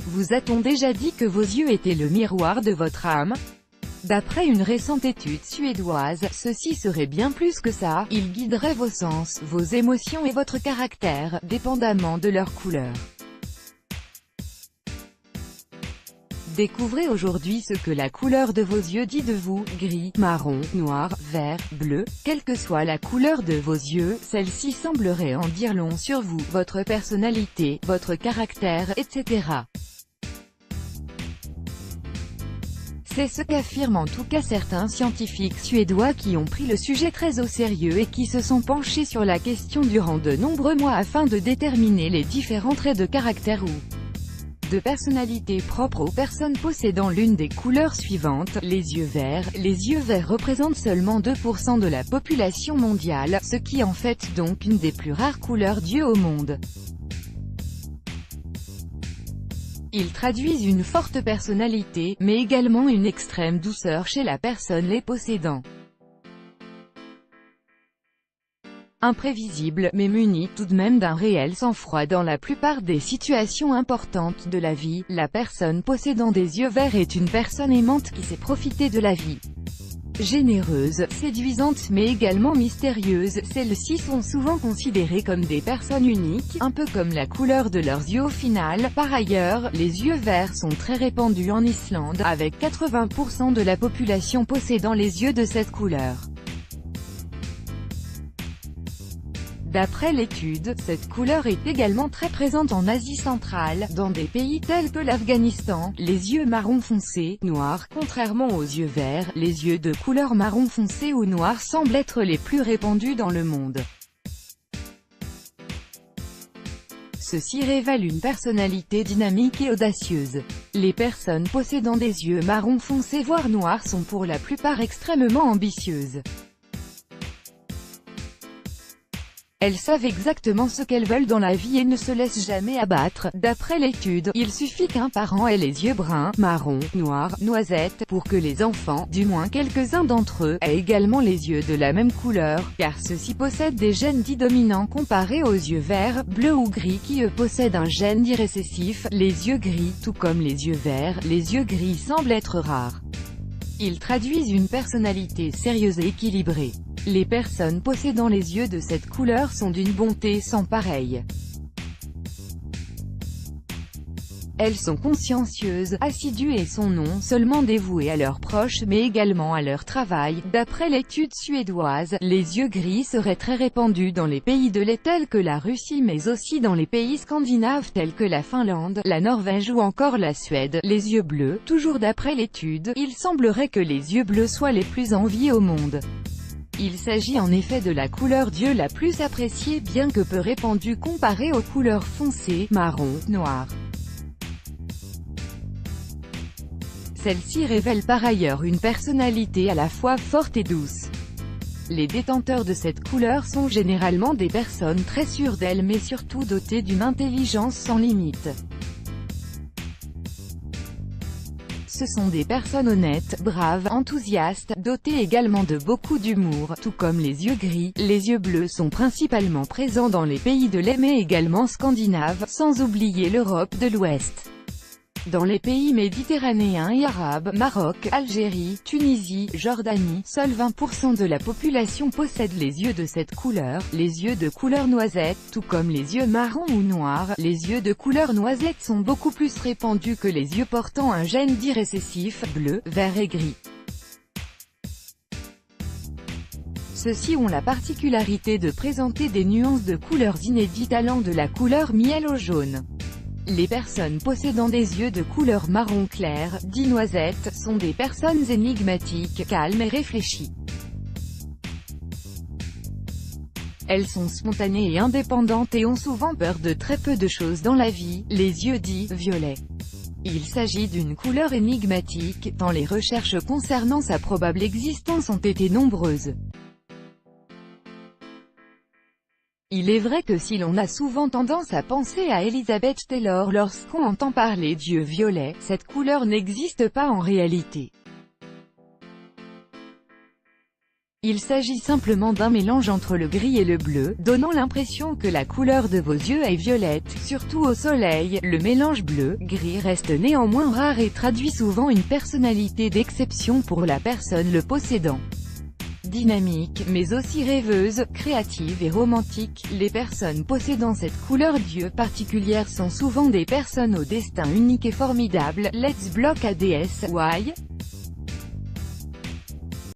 Vous a-t-on déjà dit que vos yeux étaient le miroir de votre âme? D'après une récente étude suédoise, ceci serait bien plus que ça, ils guideraient vos sens, vos émotions et votre caractère, dépendamment de leur couleur. Découvrez aujourd'hui ce que la couleur de vos yeux dit de vous, gris, marron, noir, vert, bleu. Quelle que soit la couleur de vos yeux, celle-ci semblerait en dire long sur vous, votre personnalité, votre caractère, etc. C'est ce qu'affirment en tout cas certains scientifiques suédois qui ont pris le sujet très au sérieux et qui se sont penchés sur la question durant de nombreux mois afin de déterminer les différents traits de caractère ou de personnalité propres aux personnes possédant l'une des couleurs suivantes, les yeux verts. Les yeux verts représentent seulement 2% de la population mondiale, ce qui en fait donc une des plus rares couleurs d'yeux au monde. Ils traduisent une forte personnalité, mais également une extrême douceur chez la personne les possédant. Imprévisible, mais muni tout de même d'un réel sang-froid dans la plupart des situations importantes de la vie, la personne possédant des yeux verts est une personne aimante qui sait profiter de la vie. Généreuse, séduisante mais également mystérieuse, celles-ci sont souvent considérées comme des personnes uniques, un peu comme la couleur de leurs yeux au final. Par ailleurs, les yeux verts sont très répandus en Islande, avec 80% de la population possédant les yeux de cette couleur. D'après l'étude, cette couleur est également très présente en Asie centrale, dans des pays tels que l'Afghanistan. Les yeux marron foncé, noirs, contrairement aux yeux verts, les yeux de couleur marron foncé ou noir semblent être les plus répandus dans le monde. Ceci révèle une personnalité dynamique et audacieuse. Les personnes possédant des yeux marron foncé voire noirs sont pour la plupart extrêmement ambitieuses. Elles savent exactement ce qu'elles veulent dans la vie et ne se laissent jamais abattre. D'après l'étude, il suffit qu'un parent ait les yeux bruns, marron, noirs, noisettes, pour que les enfants, du moins quelques-uns d'entre eux, aient également les yeux de la même couleur, car ceux-ci possèdent des gènes dits dominants comparés aux yeux verts, bleus ou gris qui eux possèdent un gène dit récessif. Les yeux gris, tout comme les yeux verts, les yeux gris semblent être rares. Ils traduisent une personnalité sérieuse et équilibrée. Les personnes possédant les yeux de cette couleur sont d'une bonté sans pareille. Elles sont consciencieuses, assidues et sont non seulement dévouées à leurs proches mais également à leur travail. D'après l'étude suédoise, les yeux gris seraient très répandus dans les pays de l'Est tels que la Russie mais aussi dans les pays scandinaves tels que la Finlande, la Norvège ou encore la Suède. Les yeux bleus, toujours d'après l'étude, il semblerait que les yeux bleus soient les plus enviés au monde. Il s'agit en effet de la couleur d'yeux la plus appréciée bien que peu répandue comparée aux couleurs foncées, marron, noir. Celle-ci révèle par ailleurs une personnalité à la fois forte et douce. Les détenteurs de cette couleur sont généralement des personnes très sûres d'elles mais surtout dotées d'une intelligence sans limite. Ce sont des personnes honnêtes, braves, enthousiastes, dotées également de beaucoup d'humour, tout comme les yeux gris. Les yeux bleus sont principalement présents dans les pays de l'Est mais également scandinaves, sans oublier l'Europe de l'Ouest. Dans les pays méditerranéens et arabes, Maroc, Algérie, Tunisie, Jordanie, seuls 20% de la population possède les yeux de cette couleur. Les yeux de couleur noisette, tout comme les yeux marron ou noirs, les yeux de couleur noisette sont beaucoup plus répandus que les yeux portant un gène dit récessif, bleu, vert et gris. Ceux-ci ont la particularité de présenter des nuances de couleurs inédites allant de la couleur miel au jaune. Les personnes possédant des yeux de couleur marron clair, dit noisette, sont des personnes énigmatiques, calmes et réfléchies. Elles sont spontanées et indépendantes et ont souvent peur de très peu de choses dans la vie. Les yeux dits violets. Il s'agit d'une couleur énigmatique, tant les recherches concernant sa probable existence ont été nombreuses. Il est vrai que si l'on a souvent tendance à penser à Elizabeth Taylor lorsqu'on entend parler d'yeux violets, cette couleur n'existe pas en réalité. Il s'agit simplement d'un mélange entre le gris et le bleu, donnant l'impression que la couleur de vos yeux est violette, surtout au soleil. Le mélange bleu-gris reste néanmoins rare et traduit souvent une personnalité d'exception pour la personne le possédant. Dynamique, mais aussi rêveuse, créative et romantique, les personnes possédant cette couleur d'yeux particulière sont souvent des personnes au destin unique et formidable. Let's block ADS, why?